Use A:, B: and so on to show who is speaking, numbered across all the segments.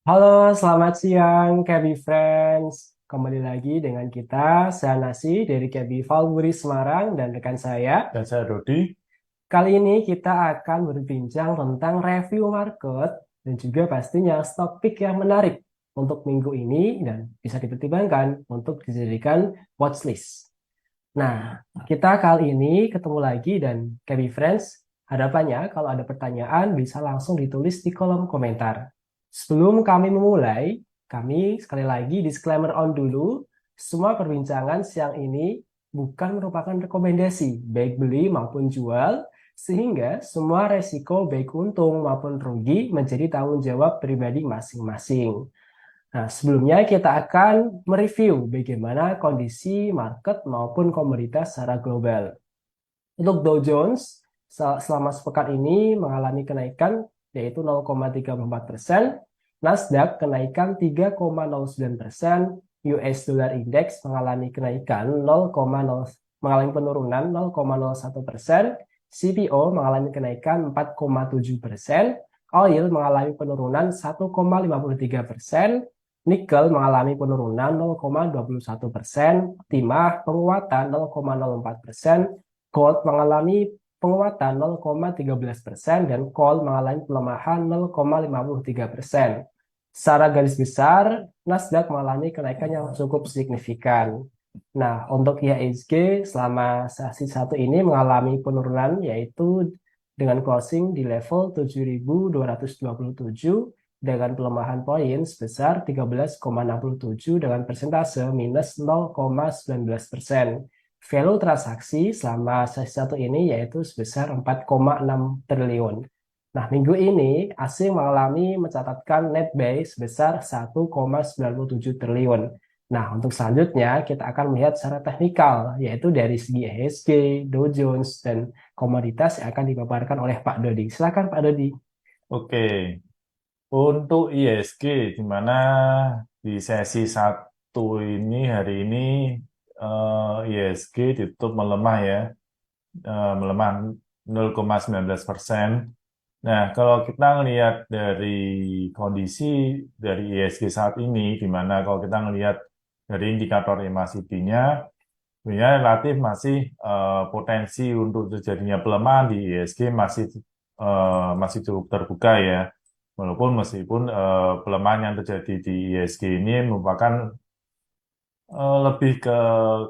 A: Halo, selamat siang KB Friends. Kembali lagi dengan kita, saya Nasi dari KB Valburi Semarang dan rekan saya.
B: Dan saya Rodi.
A: Kali ini kita akan berbincang tentang review market dan juga pastinya stock pick yang menarik untuk minggu ini dan bisa dipertimbangkan untuk dijadikan watchlist. Nah, kita kali ini ketemu lagi dan KB Friends, harapannya kalau ada pertanyaan bisa langsung ditulis di kolom komentar. Sebelum kami memulai, kami sekali lagi disclaimer on dulu, semua perbincangan siang ini bukan merupakan rekomendasi baik beli maupun jual, sehingga semua resiko baik untung maupun rugi menjadi tanggung jawab pribadi masing-masing. Nah, sebelumnya kita akan mereview bagaimana kondisi market maupun komoditas secara global. Untuk Dow Jones, selama sepekan ini mengalami kenaikan yaitu 0,34%, Nasdaq kenaikan 3,09%, US Dollar Index mengalami kenaikan 0,0 mengalami penurunan 0,01%, CPO mengalami kenaikan 4,7%, oil mengalami penurunan 1,53%, nikel mengalami penurunan 0,21%, timah penguatan 0,04%, gold mengalami penguatan 0,13% dan coal mengalami pelemahan 0,53%. Secara garis besar, Nasdaq mengalami kenaikan yang cukup signifikan. Nah, untuk IHSG selama sesi satu ini mengalami penurunan yaitu dengan closing di level 7.227 dengan pelemahan poin sebesar 13,67 dengan persentase minus 0,19%. Value transaksi selama sesi satu ini yaitu sebesar 4,6 triliun. Nah, minggu ini asing mencatatkan net buy sebesar 1,97 triliun. Nah, untuk selanjutnya kita akan melihat secara teknikal, yaitu dari segi IHSG, Dow Jones, dan komoditas yang akan dipaparkan oleh Pak Dodi. Silakan Pak Dodi.
B: Oke, untuk ISG, di mana di sesi satu ini hari ini ISG ditutup melemah ya, melemah 0,19%. Nah, kalau kita melihat dari kondisi dari ISG saat ini, di mana kalau kita melihat dari indikator MACD-nya, sebenarnya relatif masih potensi untuk terjadinya pelemahan di ISG masih cukup terbuka ya. Walaupun meskipun pelemahan yang terjadi di ISG ini merupakan lebih ke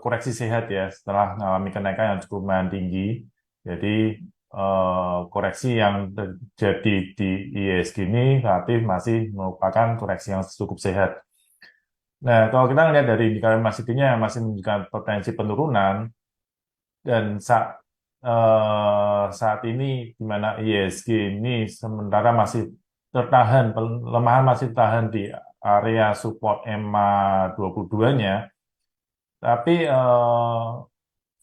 B: koreksi sehat ya setelah mengalami kenaikan yang cukup lumayan tinggi. Jadi koreksi yang terjadi di ISG ini relatif masih merupakan koreksi yang cukup sehat. Nah, kalau kita lihat dari indikator MACD-nya masih menunjukkan potensi penurunan, dan saat ini di mana ISG ini sementara masih tertahan, pelemahan masih tertahan di area support EMA 22-nya, tapi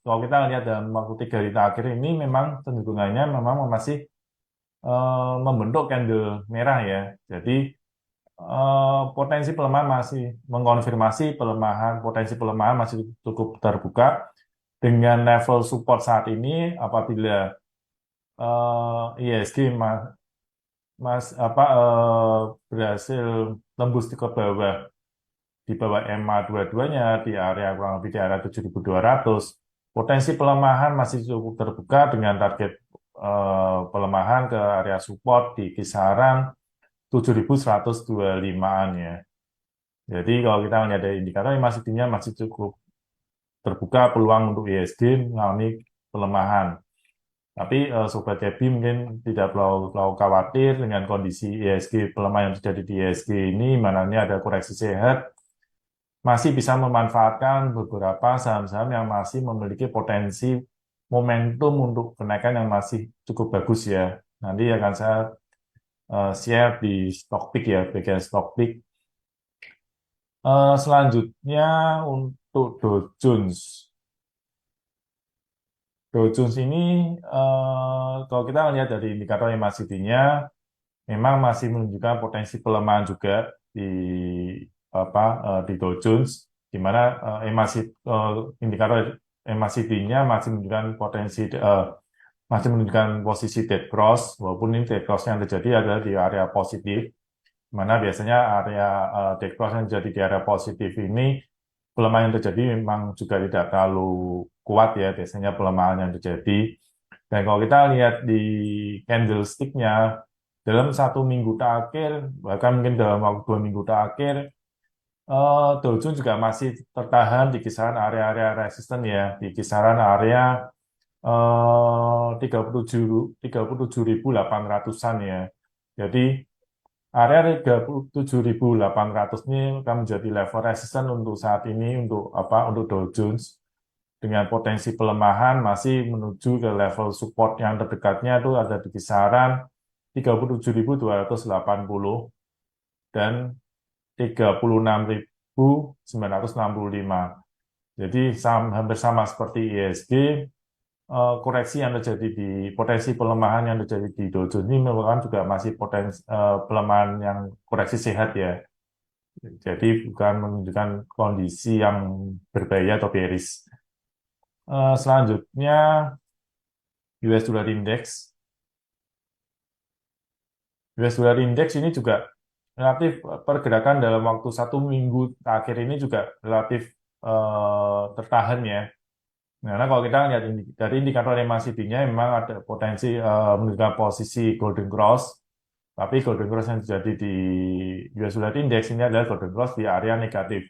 B: kalau kita lihat dalam waktu 3 hari terakhir ini memang cenderungannya memang masih membentuk candle merah ya. Jadi potensi pelemahan masih mengkonfirmasi potensi pelemahan masih cukup terbuka dengan level support saat ini apabila ISG berhasil tembus di bawah EMA 22-nya di area kurang lebih di area 7.200, potensi pelemahan masih cukup terbuka dengan target pelemahan ke area support di kisaran 7.125-an ya. Jadi kalau kita melihat dari indikator masih cukup terbuka peluang untuk ISG mengalami pelemahan. Tapi Sobat Cebi mungkin tidak terlalu khawatir dengan kondisi ISG, pelemahan yang terjadi di ISG ini, mananya ada koreksi sehat, masih bisa memanfaatkan beberapa saham-saham yang masih memiliki potensi momentum untuk kenaikan yang masih cukup bagus ya. Nanti akan saya share di Stockpick ya, bagian Stockpick. Selanjutnya untuk Dow Jones. Dow Jones ini kalau kita lihat dari indikator MACD-nya memang masih menunjukkan potensi pelemahan juga di di Dow Jones, di mana indikator MACD-nya masih menunjukkan posisi dead cross, walaupun ini dead cross yang terjadi adalah di area positif, Mana biasanya area take profit yang jadi di area positif ini, pelemahan yang terjadi memang juga tidak terlalu kuat ya, biasanya pelemahan yang terjadi. Dan kalau kita lihat di candlestick-nya, dalam 1 minggu terakhir, bahkan mungkin dalam waktu 2 minggu terakhir, Dow Jones juga masih tertahan di kisaran area-area resisten ya, di kisaran area 37.800-an ya. Jadi area 37.800 ini akan menjadi level resisten untuk saat ini untuk untuk Dow Jones dengan potensi pelemahan masih menuju ke level support yang terdekatnya itu ada di kisaran 37.280 dan 36.965. Jadi hampir sama seperti ISG, koreksi yang terjadi di potensi pelemahan yang terjadi di Dow Jones ini merupakan juga masih potensi pelemahan yang koreksi sehat ya. Jadi bukan menunjukkan kondisi yang berbahaya atau bearish. Selanjutnya US Dollar Index. US Dollar Index ini juga relatif pergerakan dalam waktu 1 minggu terakhir ini juga relatif tertahan ya. Karena kalau kita lihat dari indikator MACD-nya memang ada potensi menunjukkan posisi Golden Cross, tapi Golden Cross yang terjadi di US Dollar Index ini adalah Golden Cross di area negatif.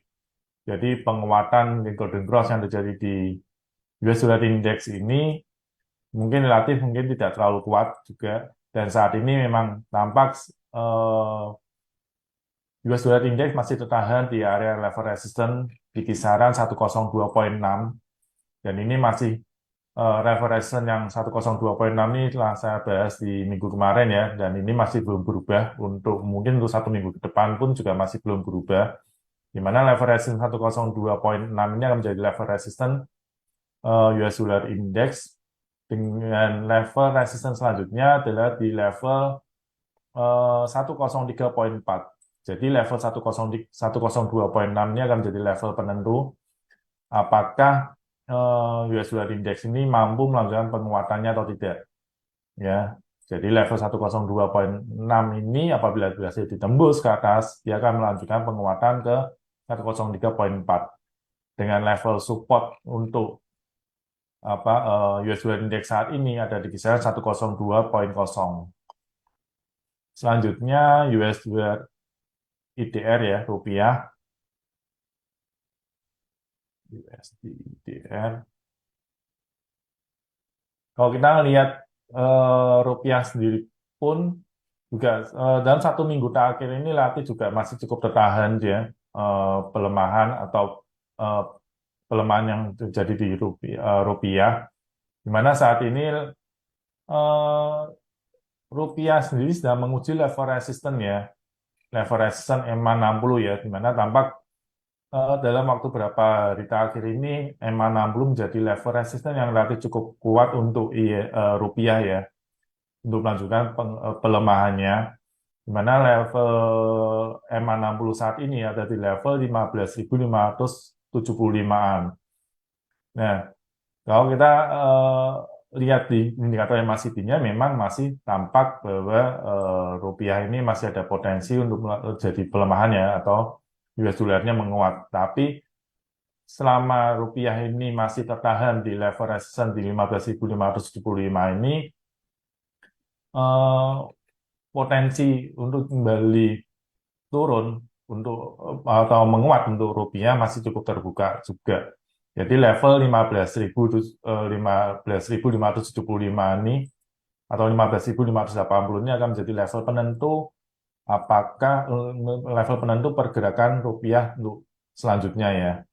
B: Jadi penguatan di Golden Cross yang terjadi di US Dollar Index ini mungkin relatif mungkin tidak terlalu kuat juga, dan saat ini memang tampak US Dollar Index masih tertahan di area level resistance di kisaran 102.6, dan ini masih level resistance yang 102.6 ini telah saya bahas di minggu kemarin ya, dan ini masih belum berubah untuk mungkin untuk 1 minggu ke depan pun juga masih belum berubah, di mana level resistance 102.6 ini akan menjadi level resistance US Dollar Index, dengan level resistance selanjutnya adalah di level 103.4. Jadi level 102.6 ini akan menjadi level penentu apakah US Dollar Index ini mampu melanjutkan penguatannya atau tidak. Ya, jadi level 102.6 ini apabila berhasil ditembus ke atas, dia akan melanjutkan penguatan ke 103.4 dengan level support untuk US Dollar Index saat ini ada di kisaran 102.0. Selanjutnya US Dollar IDR ya, rupiah. USD IDR. Kalau kita lihat rupiah sendiri pun juga dalam 1 minggu terakhir ini relatif juga masih cukup tertahan ya, pelemahan atau pelemahan yang terjadi di rupiah, di mana saat ini rupiah sendiri sedang menguji level resisten ya, level resisten MA60 ya, di mana tampak dalam waktu beberapa hari terakhir ini MA60 menjadi level resisten yang relatif cukup kuat untuk rupiah ya, untuk melanjutkan pelemahannya, di mana level MA60 saat ini ada di level 15.575-an. Nah, kalau kita lihat di indikator MACD-nya memang masih tampak bahwa rupiah ini masih ada potensi untuk jadi pelemahan ya, atau US dollarnya menguat. Tapi selama rupiah ini masih tertahan di level resistance di 15.575 ini, potensi untuk kembali turun untuk atau menguat untuk rupiah masih cukup terbuka juga. Jadi level 15.575 ini atau 15.580 ini akan menjadi level penentu apakah level penentu pergerakan rupiah untuk selanjutnya ya.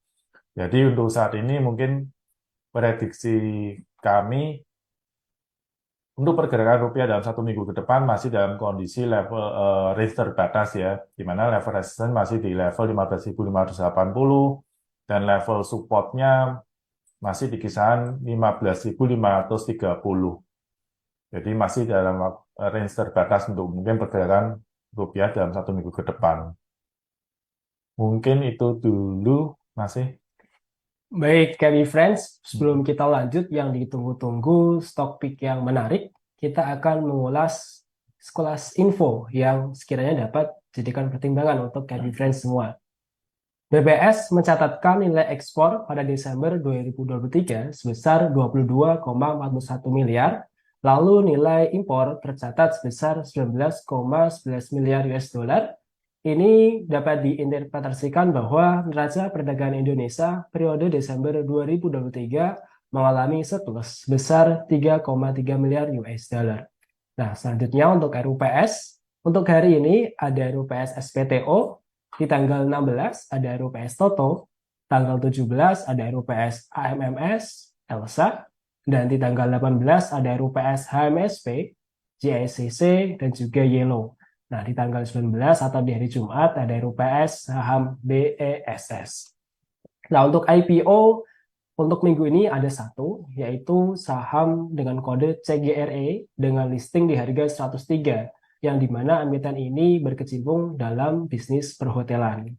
B: Jadi untuk saat ini mungkin prediksi kami untuk pergerakan rupiah dalam 1 minggu ke depan masih dalam kondisi level range terbatas ya, di mana level resistance masih di level 15.580 dan level supportnya masih di kisaran 15.530. Jadi masih dalam range terbatas untuk mungkin pergerakan rupiah dalam 1 minggu ke depan. Mungkin itu dulu masih.
A: Baik, Kami Friends, sebelum kita lanjut yang ditunggu-tunggu stock pick yang menarik, kita akan mengulas sekelas info yang sekiranya dapat dijadikan pertimbangan untuk KB Friends semua. BPS mencatatkan nilai ekspor pada Desember 2023 sebesar 22,41 miliar, lalu nilai impor tercatat sebesar 19,11 miliar US dollar. Ini dapat diinterpretasikan bahwa neraca perdagangan Indonesia periode Desember 2023 mengalami surplus sebesar 3,3 miliar US dollar. Nah, selanjutnya untuk RUPS, untuk hari ini ada RUPS SPTO, di tanggal 16 ada RUPS Toto, tanggal 17 ada RUPS AMMS, ELSA, dan di tanggal 18 ada RUPS HMSP, JSCC, dan juga Yellow. Nah, di tanggal 19 atau di hari Jumat ada RUPS saham BESS. Nah, untuk IPO untuk minggu ini ada satu, yaitu saham dengan kode CGRE dengan listing di harga 103, yang dimana emiten ini berkecimpung dalam bisnis perhotelan.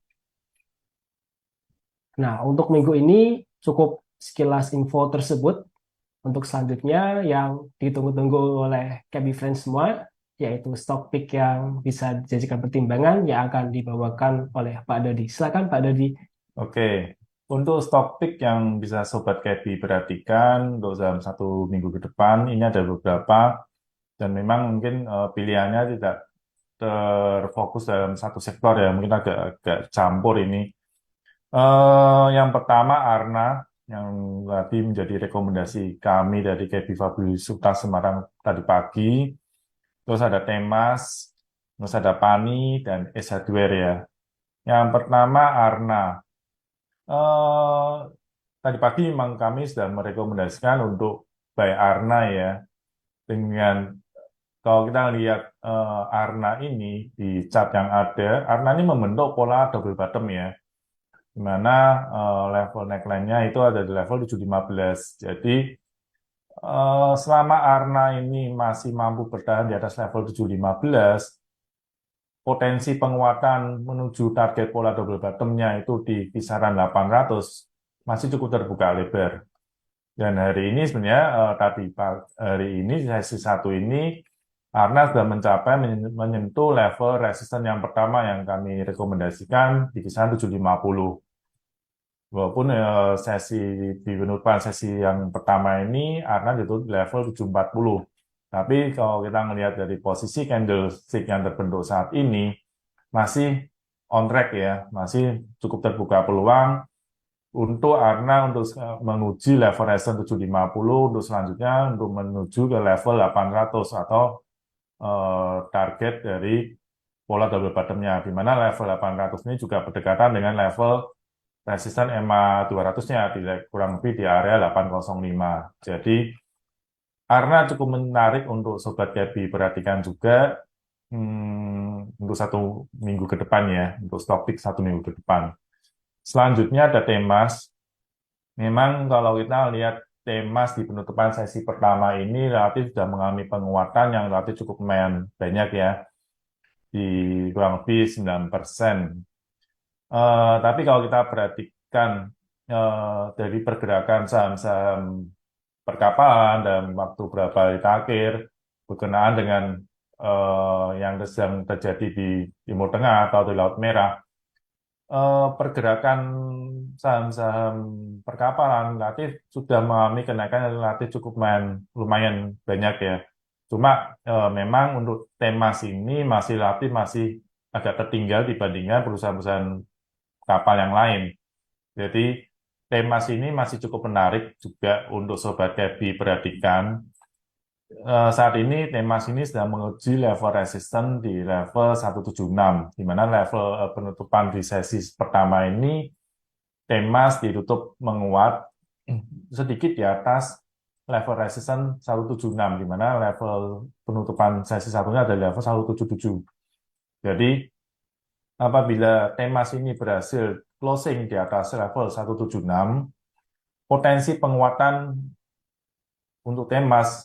A: Nah, untuk minggu ini cukup sekilas info tersebut. Untuk selanjutnya yang ditunggu-tunggu oleh KB Friends semua, yaitu stock pick yang bisa dijadikan pertimbangan yang akan dibawakan oleh Pak Dodi. Silakan Pak Dodi.
B: Oke, untuk stock pick yang bisa Sobat Kebi perhatikan untuk dalam 1 minggu ke depan, ini ada beberapa, dan memang mungkin pilihannya tidak terfokus dalam satu sektor ya, mungkin agak campur ini. Yang pertama Arna, yang tadi menjadi rekomendasi kami dari KB Fabrisuta Semarang tadi pagi, terus ada Temas, terus ada Pani, dan S Hardware ya. Yang pertama Arna. Eh, Tadi pagi memang kami sudah merekomendasikan untuk buy Arna ya. Dengan kalau kita lihat Arna ini di chart yang ada, Arna ini membentuk pola double bottom ya. Di mana level neckline-nya itu ada di level 715. Jadi selama Arna ini masih mampu bertahan di atas level 715, potensi penguatan menuju target pola double bottom-nya itu di kisaran 800 masih cukup terbuka lebar. Dan hari ini sebenarnya hari ini sesi 1 ini karena sudah mencapai menyentuh level resisten yang pertama yang kami rekomendasikan di kisaran 750. Walaupun sesi di penutupan sesi yang pertama ini Arna ditutup di level 740. Tapi kalau kita melihat dari posisi candlestick yang terbentuk saat ini, masih on track ya, masih cukup terbuka peluang untuk Arna untuk menguji level resistance 750, untuk selanjutnya untuk menuju ke level 800 atau target dari pola double bottom-nya, di mana level 800 ini juga berdekatan dengan level resisten EMA 200-nya, kurang lebih di area 805. Jadi, karena cukup menarik untuk Sobat Kebi perhatikan juga untuk 1 minggu ke depan ya, untuk stock pick 1 minggu ke depan. Selanjutnya ada Temas. Memang kalau kita lihat Temas di penutupan sesi pertama ini relatif sudah mengalami penguatan yang relatif cukup lumayan banyak ya, di kurang lebih 9%. Tapi kalau kita perhatikan dari pergerakan saham-saham perkapalan dalam waktu beberapa hari terakhir berkenaan dengan yang sedang terjadi di Timur Tengah atau di Laut Merah, pergerakan saham-saham perkapalan relatif sudah mengalami kenaikan yang relatif cukup lumayan banyak ya. Cuma memang untuk Temas ini masih agak tertinggal dibandingkan perusahaan-perusahaan kapal yang lain. Jadi Temas ini masih cukup menarik juga untuk Sobat Kebi perhatikan. Saat ini Temas ini sedang menguji level resisten di level 176, di mana level penutupan di sesi pertama ini Temas ditutup menguat sedikit di atas level resisten 176, di mana level penutupan sesi satunya ada level 177. Jadi apabila Temas ini berhasil closing di atas level 176, potensi penguatan untuk Temas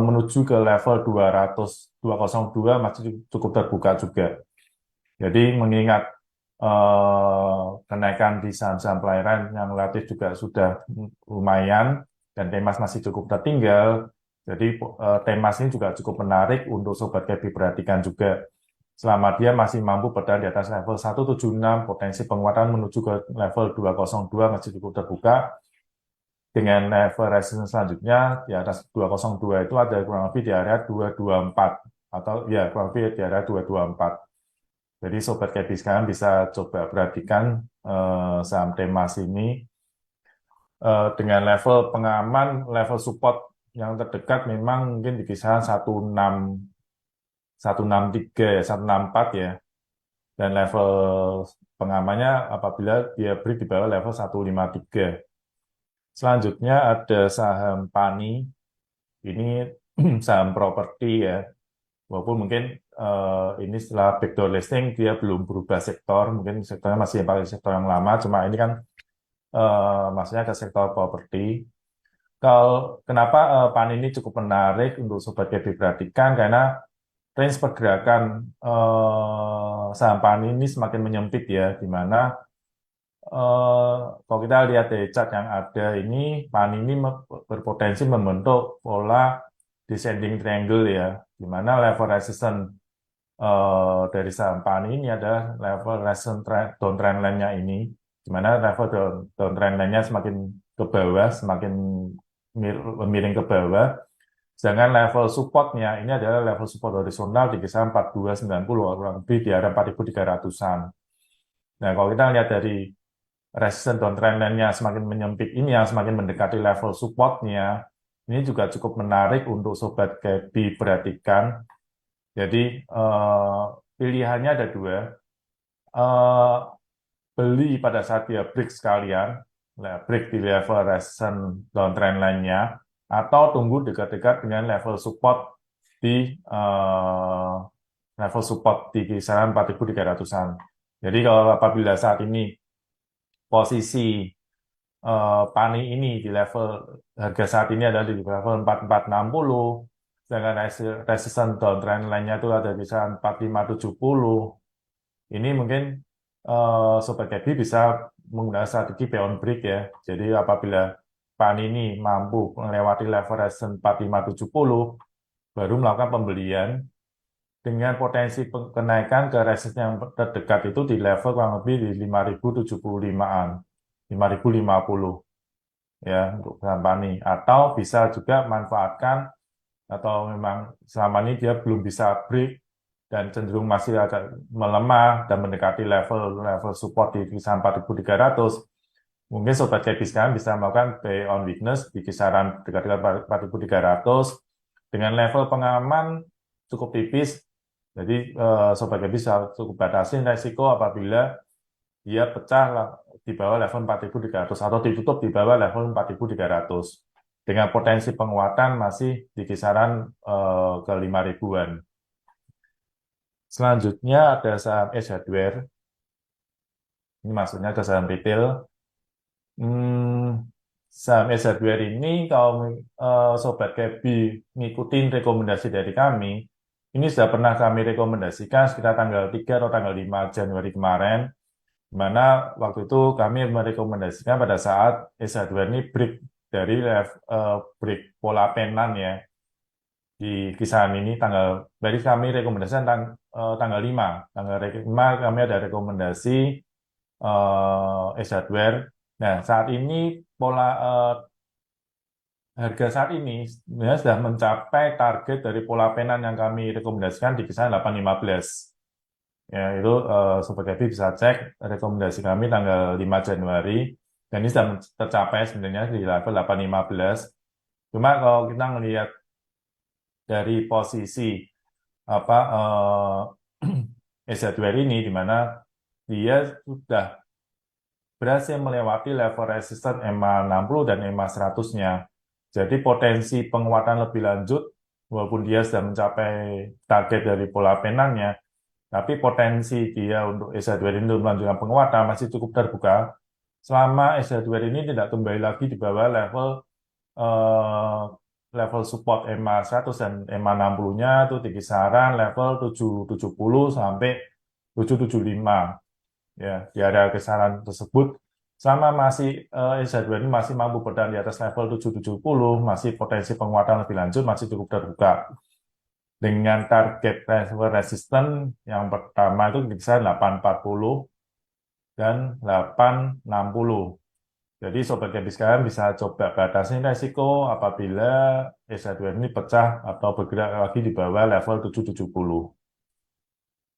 B: menuju ke level 202 masih cukup terbuka juga. Jadi mengingat kenaikan di saham-saham pelayaran yang relatif juga sudah lumayan dan Temas masih cukup tertinggal, Jadi temas ini juga cukup menarik untuk Sobat Kebi perhatikan juga. Selama dia masih mampu bertahan di atas level 176, potensi penguatan menuju ke level 202 masih cukup terbuka. Dengan level resistance selanjutnya di atas 202 itu ada kurang lebih di area 224 atau ya kurang lebih di area 224. Jadi Sobat Kebi sekarang bisa coba perhatikan saham temas ini dengan level pengaman, level support yang terdekat memang mungkin di kisaran 163 ya, 164 ya. Dan level pengamannya apabila dia break di bawah level 153. Selanjutnya ada saham PANI. Ini saham properti ya. Walaupun mungkin ini setelah backdoor listing dia belum berubah sektor, mungkin sektornya masih yang paling sektor yang lama, cuma ini kan maksudnya ke sektor properti. Kalau kenapa PAN ini cukup menarik untuk Sobat Kebi perhatikan karena range pergerakan saham PAN ini semakin menyempit ya, di mana kalau kita lihat dari chart yang ada ini, PAN ini berpotensi membentuk pola descending triangle ya, di mana level resistance dari saham PAN ini adalah level resistance downtrend line-nya ini, di mana level downtrend line-nya semakin ke bawah, semakin miring ke bawah. Sedangkan level supportnya ini adalah level support horizontal di kisaran 4290, kurang lebih di area 4300-an. Nah, kalau kita lihat dari resistance downtrend line-nya semakin menyempit ini yang semakin mendekati level supportnya, ini juga cukup menarik untuk Sobat Kebi perhatikan. Jadi pilihannya ada dua. Beli pada saat dia break sekalian, break di level resistance downtrend line-nya, atau tunggu dekat-dekat dengan level support di kisaran 4.300-an. Jadi kalau apabila saat ini posisi PANI ini di level harga saat ini adalah di level 4460, sedangkan resistance downtrend line-nya itu ada di kisaran 4570. Ini mungkin Sobat Kebi bisa menggunakan strategi buy on break ya. Jadi apabila PAN ini mampu melewati level resistance 4570, baru melakukan pembelian dengan potensi kenaikan ke resistance yang terdekat itu di level kurang lebih di 5075-an, 5050 ya untuk saham PANI. Atau bisa juga manfaatkan atau memang selama ini dia belum bisa break dan cenderung masih agak melemah dan mendekati level support di kisaran 4.300, mungkin Sobat Kebi sekarang bisa melakukan buy on weakness di kisaran dekat-dekat 4.300 dengan level pengaman cukup tipis. Jadi Sobat Kebi bisa cukup batasi resiko apabila dia pecah di bawah level 4.300 atau ditutup di bawah level 4.300 dengan potensi penguatan masih di kisaran ke 5.000-an. Selanjutnya ada saham Ace Hardware. Ini maksudnya ke saham retail. Saham Ace Hardware ini kalau Sobat Kebi ngikutin rekomendasi dari kami, ini sudah pernah kami rekomendasikan sekitar tanggal 3 atau tanggal 5 Januari kemarin, di mana waktu itu kami merekomendasikan pada saat Ace Hardware ini break dari break pola penan ya, di kisaran ini dari kami rekomendasikan tanggal 5. Tanggal 5 kami ada rekomendasi Ace Hardware. Nah, saat ini pola harga saat ini sebenarnya sudah mencapai target dari pola penan yang kami rekomendasikan di kisaran 815. Ya, itu Sobat Kebi bisa cek rekomendasi kami tanggal 5 Januari. Dan ini sudah tercapai sebenarnya di level 815. Cuma kalau kita melihat dari posisi Ace Hardware ini, di mana dia sudah berhasil melewati level resistance EMA 60 dan EMA 100-nya. Jadi potensi penguatan lebih lanjut, walaupun dia sudah mencapai target dari pola penannya, tapi potensi dia untuk Ace Hardware ini untuk melanjutkan penguatan masih cukup terbuka, selama Ace Hardware ini tidak kembali lagi di bawah level support EMA 100 dan EMA 60-nya itu di kisaran level 770 sampai 775. Ya, di area kisaran tersebut sama masih SH2 ini masih mampu bertahan di atas level 770, masih potensi penguatan lebih lanjut, masih cukup terbuka. Dengan target level resisten yang pertama itu di kisaran 840 dan 860. Jadi Sobat Gabi sekalian bisa coba batasi resiko apabila SH2 ini pecah atau bergerak lagi di bawah level 770.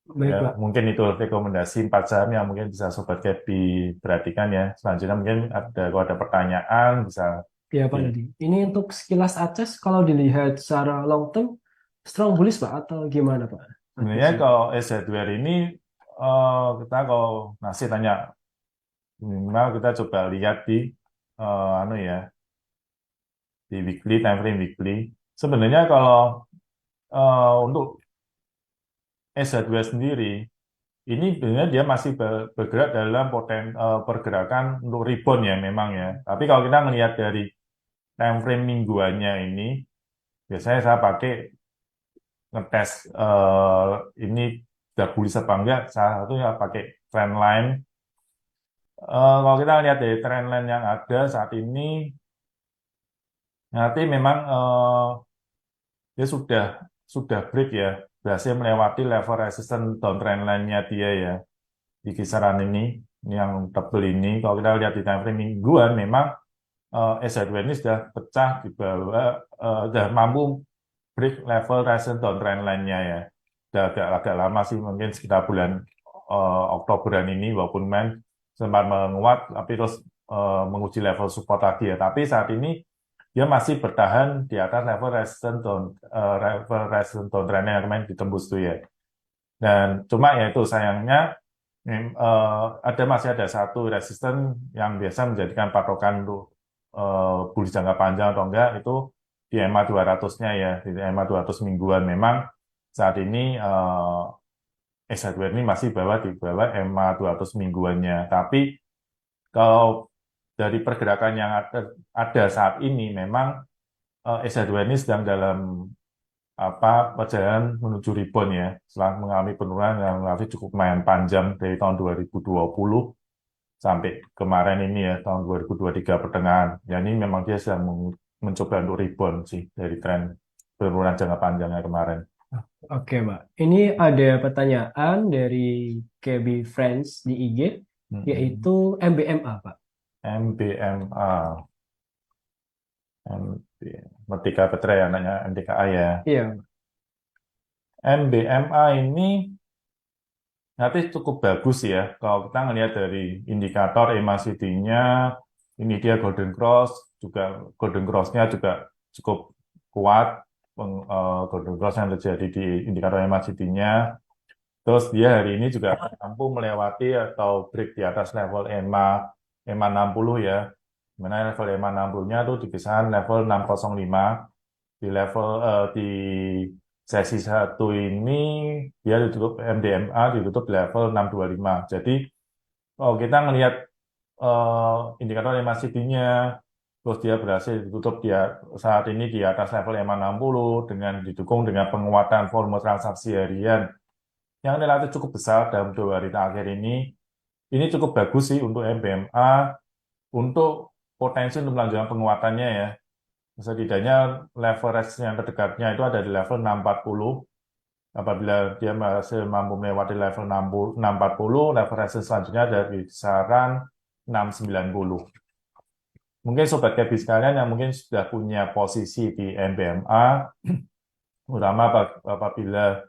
A: Baik,
B: Ya,
A: Pak.
B: mungkin itu rekomendasi 4 saham yang mungkin bisa Sobat Gabi perhatikan ya. Selanjutnya mungkin kalau ada pertanyaan bisa
A: Ya, Pak
B: di
A: Dodi. Ini untuk sekilas akses kalau dilihat secara long term, strong bullish, Pak, atau gimana, Pak?
B: sebenarnya
A: Aksesnya.
B: kalau SH2 ini kita kalau ngasih tanya minimal kita coba lihat di anu ya di weekly time frame weekly. Sebenarnya kalau untuk SH2 sendiri ini sebenarnya dia masih bergerak dalam pergerakan untuk rebound ya memang ya. Tapi kalau kita melihat dari time frame mingguannya ini, biasanya saya pakai ngetes ini sudah bullish apa enggak. Salah satunya pakai trend line. Kalau kita lihat dari trend line yang ada saat ini, nanti memang dia sudah break ya, berhasil melewati level resistance downtrend line-nya dia ya di kisaran ini yang tebel ini. Kalau kita lihat di time frame mingguan, memang SH2 ini sudah pecah di bawah, sudah mampu break level resistance downtrend line-nya ya. Sudah agak lama sih, mungkin sekitar bulan Oktoberan ini, walaupun sempat menguat, tapi terus menguji level support lagi ya. Tapi saat ini dia masih bertahan di atas level resistance downtrend yang kemarin ditembus tuh ya. Dan cuma ya itu sayangnya masih ada satu resisten yang biasa menjadikan patokan untuk bullish jangka panjang atau enggak itu di EMA 200-nya ya, di EMA 200 mingguan memang saat ini SH2 ini masih di bawah EMA 200 mingguannya. Tapi kalau dari pergerakan yang ada saat ini memang SH2 ini sedang dalam perjalanan menuju rebound ya, setelah mengalami penurunan yang relatif cukup lumayan panjang dari tahun 2020 sampai kemarin ini ya, tahun 2023 pertengahan. Ya ini memang dia sedang mencoba untuk rebound sih dari tren penurunan jangka panjangnya kemarin.
A: Oke, Pak. Ini ada pertanyaan dari KB Friends di IG,
B: Mm-mm.
A: yaitu MBMA, Pak.
B: MBMA, Merdeka Petra ya, anaknya MDKA ya.
A: Iya,
B: MBMA ini nanti cukup bagus ya. Kalau kita ngelihat dari indikator MACD-nya, ini dia Golden Cross, juga Golden Cross-nya juga cukup kuat. Golden Cross yang terjadi di indikator MACD-nya. Terus dia hari ini juga mampu melewati atau break di atas level EMA 60 ya. Mana level EMA 60-nya tuh di kisaran level 605 di level di sesi satu ini dia ditutup MDMA ditutup di level 625. Jadi kalau kita melihat indikator MACD-nya terus dia berhasil ditutup saat ini di atas level EMA 60 dengan didukung dengan penguatan volume transaksi harian yang relatif cukup besar dalam 2 hari terakhir ini cukup bagus sih untuk MBMA untuk potensi untuk melanjutkan penguatannya ya. Setidaknya level resistance yang terdekatnya itu ada di level 640. Apabila dia masih mampu melewati level 640, level resistance selanjutnya ada di kisaran 690. Mungkin Sobat Gabi sekalian yang mungkin sudah punya posisi di MBMA, terutama apabila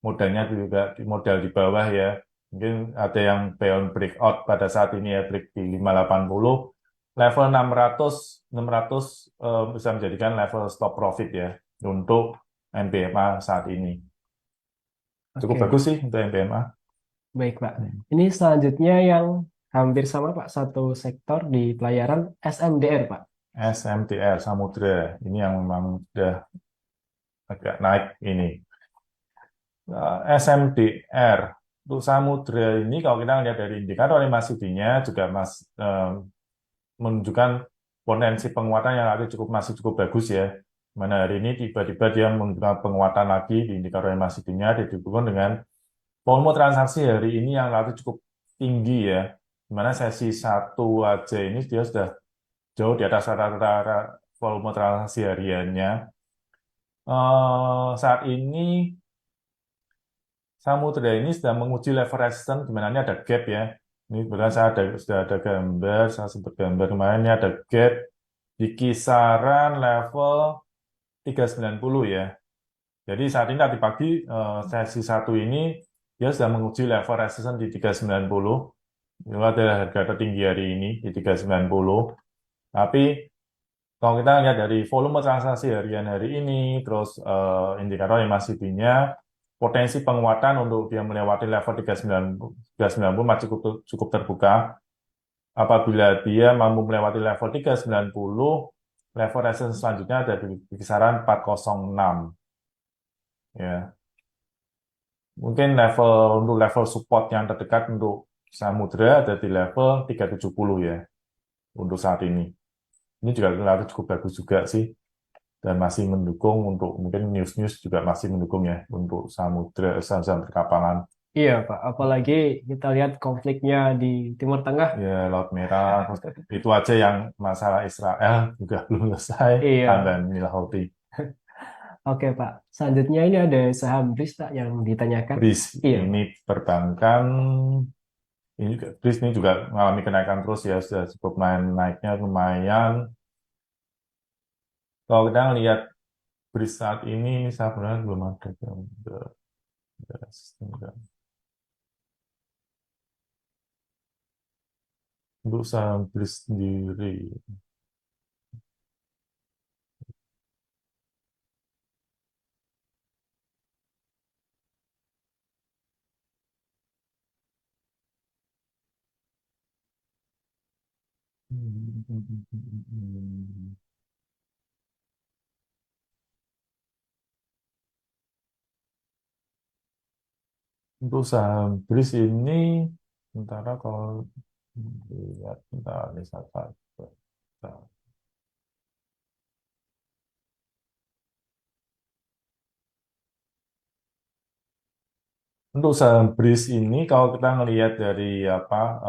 B: modalnya juga di modal di bawah ya. Mungkin ada yang beyond breakout pada saat ini ya, break di 580. Level 600 bisa menjadikan level stop profit ya untuk NBMA saat ini. Cukup
A: oke,
B: bagus sih untuk NBMA.
A: baik, Pak. Ini selanjutnya yang hampir sama, Pak, satu sektor di pelayaran SMDR, Pak.
B: SMTR Samudra ini yang memang sudah agak naik ini. SMDR untuk Samudra ini kalau kita lihat dari indikator MACD-nya juga menunjukkan potensi penguatan yang masih cukup bagus ya. Mana hari ini tiba-tiba dia menunjukkan penguatan lagi di indikator MACD-nya didukung dengan volume transaksi hari ini yang relatif cukup tinggi ya. Dimana sesi satu aja ini dia sudah jauh di atas rata-rata volume transaksi hariannya. Saat ini Samudra ini sedang menguji level resistance, di mana ini ada gap ya. Ini kebetulan sudah ada gambar, saya sempat gambar kemarin, ini ada gap di kisaran level 390 ya. Jadi saat ini tadi pagi sesi satu ini dia sudah menguji level resistance di 390. Itu adalah harga tertinggi hari ini di 390. Tapi kalau kita lihat dari volume transaksi harian hari ini, terus indikator MACD-nya, potensi penguatan untuk dia melewati level 390 masih cukup terbuka. Apabila dia mampu melewati level 390, level resistance selanjutnya ada di kisaran 406. Ya. Mungkin untuk level support yang terdekat untuk Samudra ada di level 370 ya untuk saat ini. Ini juga relatif cukup bagus juga sih dan masih mendukung untuk mungkin news-news juga masih mendukung ya untuk Samudra saham-saham perkapalan.
A: Iya, Pak. Apalagi kita lihat konfliknya di Timur Tengah.
B: Ya, Laut Merah itu aja yang masalah Israel juga belum selesai
A: Iya.
B: dan Nil Houthi.
A: Oke, Pak. Selanjutnya ini ada saham BRIS, Pak, yang ditanyakan.
B: BRIS
A: Iya,
B: ini
A: Pak.
B: perbankan ini juga BRIS ini juga mengalami kenaikan terus ya sudah cukup naiknya lumayan. Kalau kita lihat BRIS saat ini saya benar belum ada gambar. Untuk saham BRIS sendiri. Untuk saham BRIS ini, sementara kalau lihat, bentar, ini bentar. Untuk saham BRIS ini, kalau kita ngelihat dari apa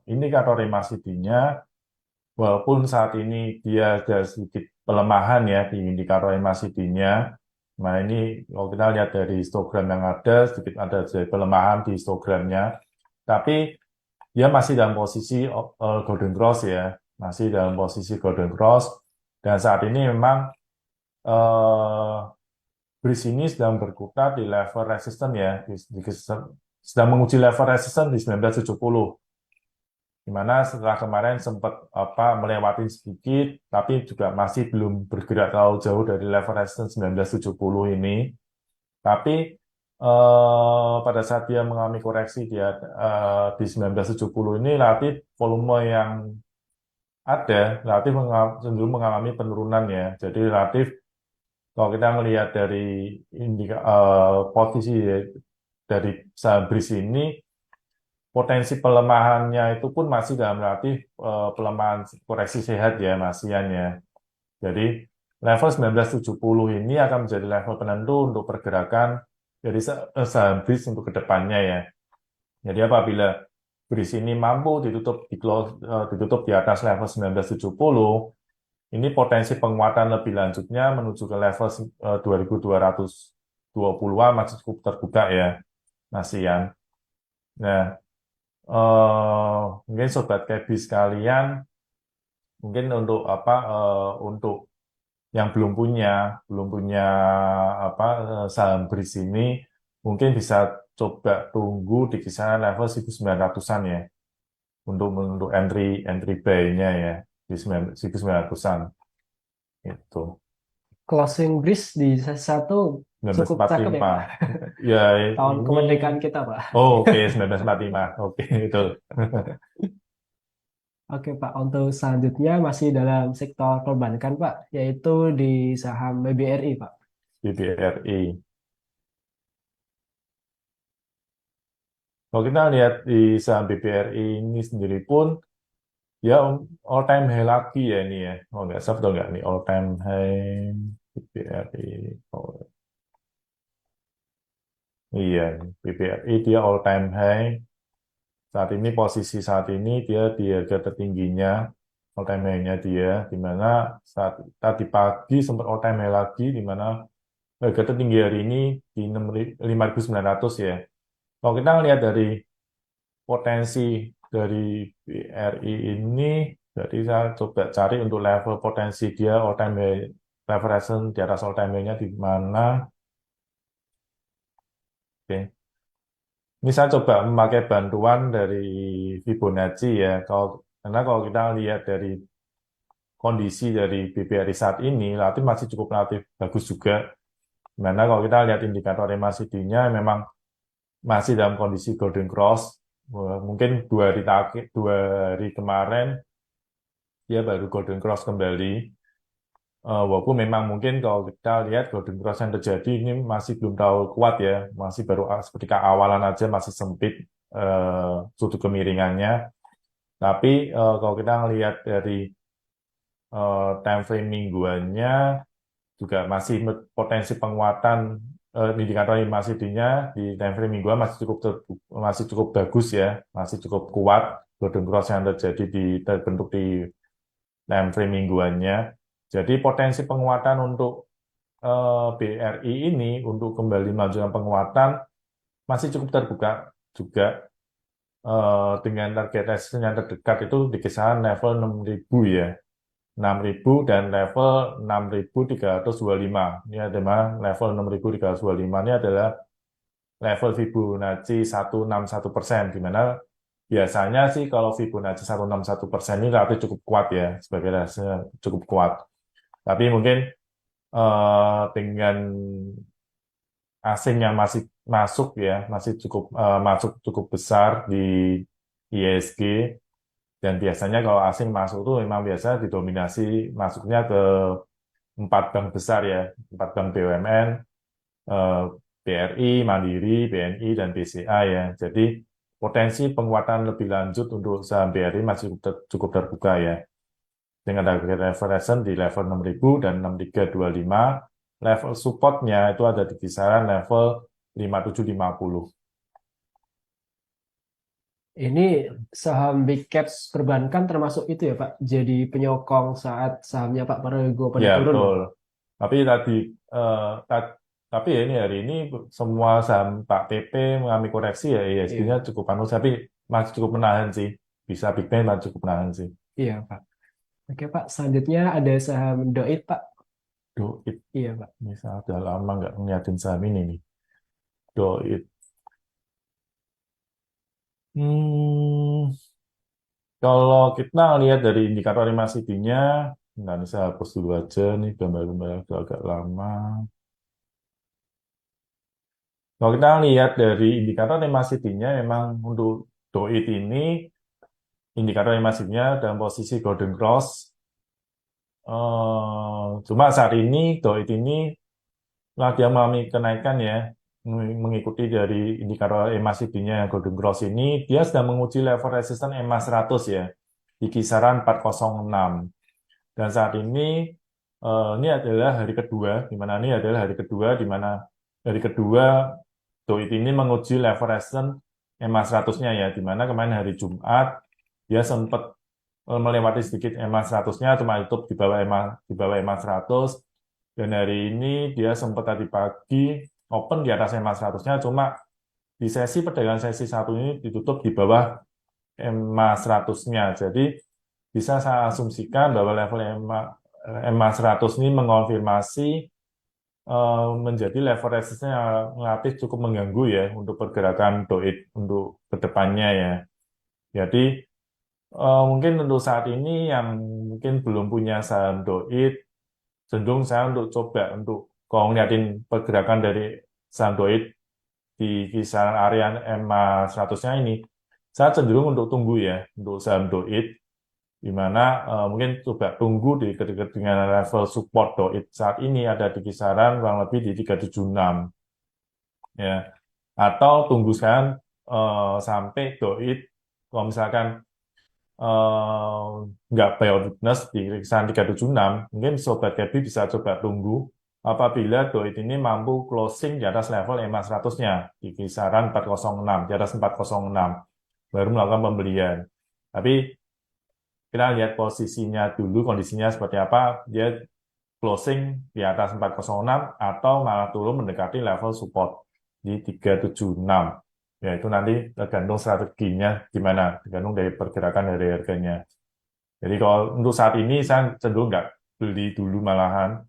B: indikator MACD-nya, walaupun saat ini dia ada sedikit pelemahan ya di indikator MACD-nya, nah ini kalau kita lihat dari histogram yang ada, sedikit ada pelemahan di histogramnya, tapi dia masih dalam posisi golden cross ya, masih dalam posisi golden cross, dan saat ini memang eh, BRIS ini sedang berkutat di level resisten ya, sedang menguji level resisten di 1970, di mana setelah kemarin sempat melewati sedikit, tapi juga masih belum bergerak terlalu jauh dari level resisten 1970 ini. Tapi pada saat dia mengalami koreksi dia di 1970 ini relatif volume yang ada relatif cenderung mengalami penurunan ya. Jadi relatif kalau kita melihat dari posisi dari saham BRIS ini, potensi pelemahannya itu pun masih dalam relatif pelemahan koreksi sehat ya, masihan ya. Jadi level 1970 ini akan menjadi level penentu untuk pergerakan dari saham BRIS untuk kedepannya ya. Jadi apabila BRIS ini mampu ditutup di atas level 1970, ini potensi penguatan lebih lanjutnya menuju ke level 2220-an masih cukup terbuka ya, Mas Ian. Nah, mungkin sobat KB sekalian, mungkin untuk untuk yang belum punya saham BRIS ini, mungkin bisa coba tunggu di kisaran level 1900-an ya untuk entry buy-nya ya di 1900-an itu.
A: Closing BRIS di sesi satu cukup cakep ya,
B: 1945.
A: Pak.
B: Ya,
A: Tahun
B: ini
A: kemerdekaan kita, Pak.
B: oh, oke 1945. Oke, itu
A: Oke, Pak. Untuk selanjutnya masih dalam sektor perbankan, Pak, yaitu di saham BBRI, Pak.
B: BBRI. Kalau kita lihat di saham BBRI ini sendiri pun ya all time high lagi ya ini ya. Oh nggak salah betul nggak nih all time high BBRI. Oh, iya, BBRI dia all time high posisi saat ini dia di harga tertingginya, all time high-nya dia, di mana saat tadi pagi sempat all time high lagi, di mana harga tertinggi hari ini di 5.900 ya. Kalau kita lihat dari potensi dari BRI ini, jadi saya coba cari untuk level potensi dia all time high, level resistance di atas all time high-nya di mana. Oke. Ini saya coba memakai bantuan dari Fibonacci ya. Karena kalau kita lihat dari kondisi dari BBRI saat ini, masih cukup relatif bagus juga. Dimana kalau kita lihat indikator MACD-nya memang masih dalam kondisi golden cross. Mungkin 2 hari kemarin dia baru golden cross kembali. Walaupun memang mungkin kalau kita lihat golden cross yang terjadi ini masih belum terlalu kuat ya, masih baru seperti awalan aja masih sempit sudut kemiringannya. Tapi kalau kita lihat dari time frame mingguannya juga masih potensi penguatan indikator MACD-nya di time frame mingguan masih cukup bagus ya, masih cukup kuat golden cross yang terbentuk di time frame mingguannya. Jadi potensi penguatan untuk BRI ini untuk kembali melanjutkan penguatan masih cukup terbuka juga dengan target resistance yang terdekat itu di kisaran level 6.000 ya. 6.000 dan level 6.325. Ini adalah level 6.325 ini adalah level Fibonacci 161%, di mana biasanya sih kalau Fibonacci 161% ini relatif cukup kuat ya, sebagai resistance cukup kuat. Tapi mungkin dengan asing yang masih masuk ya, masih masuk cukup besar di ISG, dan biasanya kalau asing masuk itu memang biasa didominasi masuknya ke 4 bank besar ya, 4 bank BUMN, BRI, Mandiri, BNI, dan BCA ya. Jadi potensi penguatan lebih lanjut untuk saham BRI masih cukup terbuka ya. Dengan target referensi di level 6.000 dan 6.325, level supportnya itu ada di kisaran level 5.750.
A: Ini saham big caps perbankan termasuk itu ya Pak, jadi penyokong saat sahamnya Pak Prabowo pada
B: Ya,
A: turun ya?
B: betul. Tapi tapi ya ini hari ini semua saham Pak PP mengalami koreksi ya, ISG-nya
A: Iya,
B: cukup panas, tapi masih cukup menahan sih. Bisa Big Bang masih cukup menahan sih.
A: iya Pak. Oke Pak, selanjutnya ada saham Doit Pak.
B: Doit,
A: Iya Pak.
B: misalnya udah lama nggak ngeliatin saham ini nih. Doit. Hmm, Kalau kita lihat dari indikator MACD-nya, nggak bisa hapus dulu aja nih gambar-gambar agak lama. Kalau kita lihat dari indikator MACD-nya, memang untuk Doit ini, indikator MACD-nya dalam posisi golden cross. Cuma saat ini Doit ini dia mengalami kenaikan ya, mengikuti dari indikator MACD-nya yang golden cross ini, dia sedang menguji level resistance MA100 ya, di kisaran 406. Dan saat ini ini adalah hari kedua, di mana hari kedua Doit ini menguji level resistance MA100-nya ya, di mana kemarin hari Jumat dia sempat melewati sedikit MA100-nya, cuma itu di bawah MA100, dan hari ini dia sempat tadi pagi open di atas MA100-nya, cuma di sesi perdagangan sesi satu ini ditutup di bawah MA100-nya. Jadi bisa saya asumsikan bahwa level MA100 ini mengonfirmasi menjadi level resistance yang relatif cukup mengganggu ya untuk pergerakan Doit untuk kedepannya ya. Jadi mungkin untuk saat ini yang mungkin belum punya saham Doit, cenderung saya untuk coba untuk kalau ngeliatin pergerakan dari saham Doit di kisaran area MA100-nya ini, saya cenderung untuk tunggu ya untuk saham Doit, di mana mungkin coba tunggu di dekat dengan level support Doit saat ini ada di kisaran kurang lebih di 376 ya, atau tunggu sekarang sampai Doit kalau misalkan nggak buy on weakness di kisaran 376, mungkin Sobat Gabi bisa coba tunggu apabila Doit ini mampu closing di atas level MA100-nya di kisaran 406, di atas 406. baru melakukan pembelian. Tapi kita lihat posisinya dulu, kondisinya seperti apa, dia closing di atas 406 atau malah turun mendekati level support di 376. Ya, itu nanti tergantung strateginya gimana, tergantung dari pergerakan dari harganya. Jadi kalau untuk saat ini saya cenderung nggak beli dulu malahan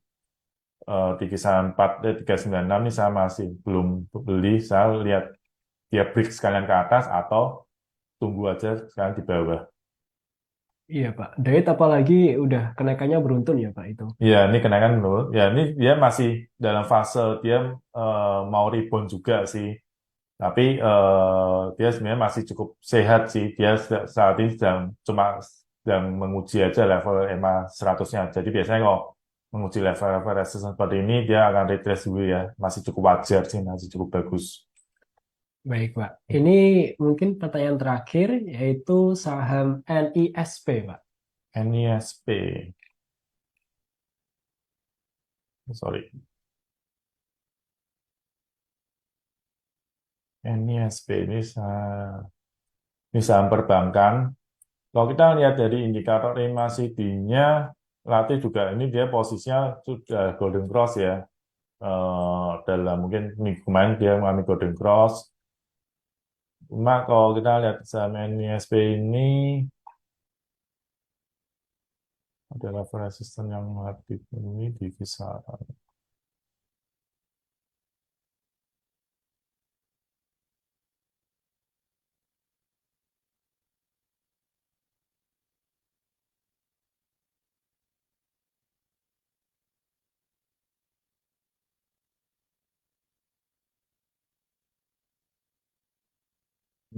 B: di kisaran 396 ini saya masih belum beli, saya lihat dia break sekalian ke atas atau tunggu aja sekarang di bawah.
A: Iya, Pak. Diet apalagi udah kenaikannya beruntun ya, Pak, itu.
B: Ya, ini kenaikan menurun. Ya, ini dia masih dalam fase dia mau rebound juga sih. Tapi dia sebenarnya masih cukup sehat sih. Dia saat ini sedang menguji aja level EMA 100-nya. Jadi biasanya kalau menguji level-level resistance seperti ini, dia akan retrace dulu ya. Masih cukup wajar sih, masih cukup bagus.
A: Baik, Pak. Ini mungkin pertanyaan terakhir, yaitu saham NISP, Pak.
B: NISP. Sorry. NISP ini saham perbankan. Kalau kita lihat dari indikator EMA CD-nya, relatif juga ini dia posisinya sudah golden cross ya. Dalam mungkin minggu kemarin dia mengalami golden cross. Cuma kalau kita lihat saham NISP ini ada level resistance yang relatif ini di kisaran.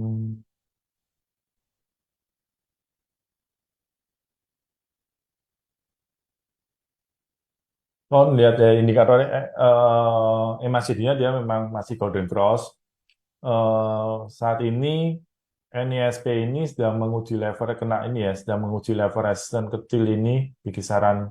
B: Hmm. Kalau lihat dari indikator EMA CD-nya dia memang masih golden cross. Saat ini NISP ini sedang menguji level kena ini ya, sedang menguji level resisten kecil ini di kisaran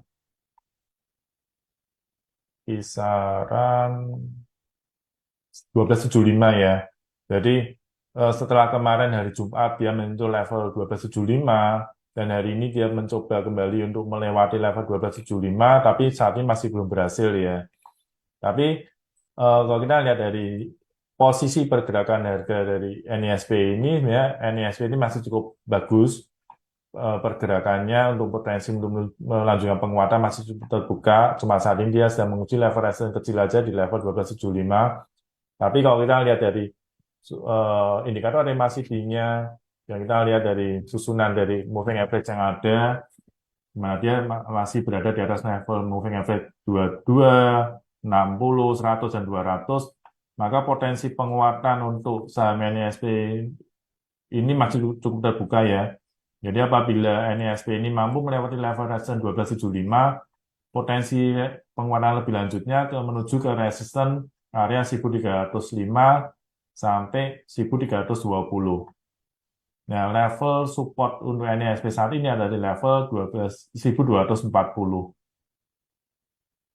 B: 1275 ya. Jadi setelah kemarin hari Jumat dia menyentuh level 1275 dan hari ini dia mencoba kembali untuk melewati level 1275 tapi saat ini masih belum berhasil ya. Tapi kalau kita lihat dari posisi pergerakan harga dari NISP ini, ya NISP ini masih cukup bagus pergerakannya untuk potensi untuk melanjutkan penguatan masih cukup terbuka. Cuma saat ini dia sedang menguji level resistance kecil aja di level 1275. Tapi kalau kita lihat dari indikator RMA CD-nya, yang kita lihat dari susunan dari moving average yang ada, nah dia masih berada di atas level moving average 22, 60, 100, dan 200, maka potensi penguatan untuk saham NISP ini masih cukup terbuka ya. Jadi apabila NISP ini mampu melewati level resistance 1275, potensi penguatan lebih lanjutnya menuju ke resistance area 1305 sampai 1320. Nah, level support untuk NISP saat ini ada di level 12.240.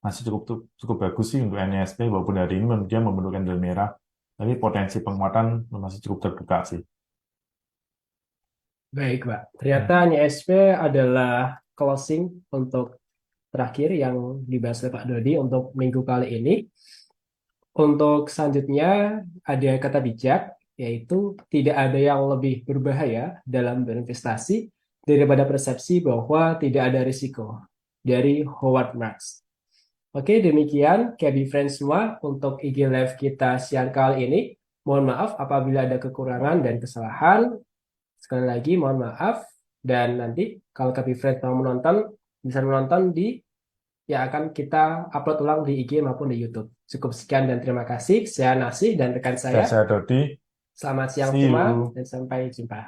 B: Masih cukup bagus sih untuk NISP, walaupun hari ini dia membentuk candle merah, tapi potensi penguatan masih cukup terbuka sih.
A: Baik, Pak. Ternyata NISP adalah closing untuk terakhir yang dibahas oleh Pak Dodi untuk minggu kali ini. Untuk selanjutnya ada kata bijak, yaitu tidak ada yang lebih berbahaya dalam berinvestasi daripada persepsi bahwa tidak ada risiko, dari Howard Marks. Oke, demikian KB Friends semua untuk IG Live kita siang kali ini. Mohon maaf apabila ada kekurangan dan kesalahan. Sekali lagi mohon maaf. Dan nanti kalau KB Friends mau menonton, bisa menonton di yang akan kita upload ulang di IG maupun di YouTube. Cukup sekian dan terima kasih. Saya Nasih dan rekan saya.
B: Saya Dodi.
A: Selamat siang
B: See
A: semua
B: you.
A: dan sampai jumpa.